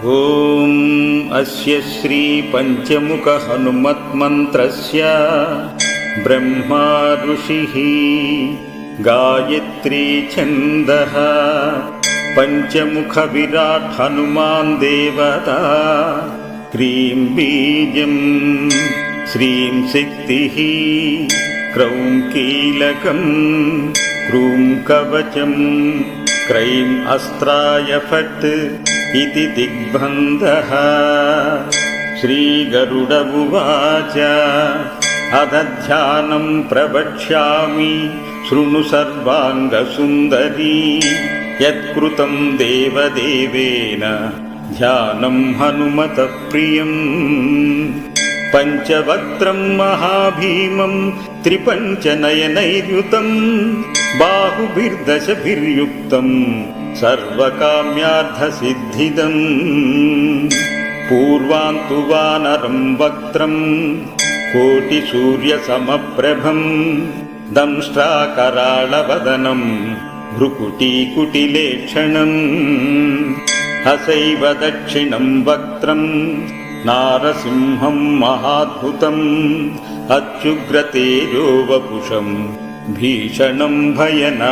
ಓಂ ಅಸ್ಯ ಶ್ರೀ ಪಂಚಮುಖ ಹನುಮತ್ಮಂತ್ರಸ್ಯ ಬ್ರಹ್ಮಾ ಋಷಿಃ ಗಾಯತ್ರಿ ಛಂದಃ ಪಂಚಮುಖ ವಿರಾಟ್ ಹನುಮಾನ್ ದೇವತಾ cream ಬೀಜಂ ಶ್ರೀಂ ಶಕ್ತಿಃ ಕ್ರೌಂ ಕೀಲಕಂ ಕ್ರೂಂ ಕವಚಂ crime ಅಸ್ತ್ರಾಯ ಫಟ್ ಇತಿ ದಿಗ್ಬಂಧಃ. ಶ್ರೀ ಗರುಡ ಉವಾಚ ಅಧ ಧ್ಯಾನಂ ಪ್ರವಕ್ಷ್ಯಾಮಿ ಶೃಣು ಸರ್ವಾಂಗ ಸುಂದರೀ ಯತ್ಕೃತಂ ದೇವದೇವೇನ ಧ್ಯಾನಂ ಹನುಮತಃ ಪ್ರಿಯಂ. ಪಂಚವಕ್ತ್ರಂ ಮಹಾಭೀಮಂ ತ್ರಿಪಂಚನಯನೈರ್ಯುತಂ ಬಾಹುಭಿರ್ದಶಭಿರ್ಯುಕ್ತಂ ಸರ್ವಕಾಮ್ಯಾರ್ಥಸಿದ್ಧಿದಂ. ಪೂರ್ವಾಂತು ವಾನರಂ ವಕ್ತ್ರಂ ಕೋಟಿಸೂರ್ಯಸಮಪ್ರಭಂ ದಂಷ್ಟ್ರಾಕರಾಳವದನಂ ಭ್ರುಕುಟೀಕುಟಿಲೇಕ್ಷಣಂ. ಹಸೈವ ದಕ್ಷಿಣಂ ವಕ್ತ್ರಂ ನಾರಸಿಂಹಂ ಮಹಾದ್ಭುತಂ ಅತ್ಯುಗ್ರತೇಜೋ ವಪುಷಂ ಭೀಷಣಂ ಭಯನಾ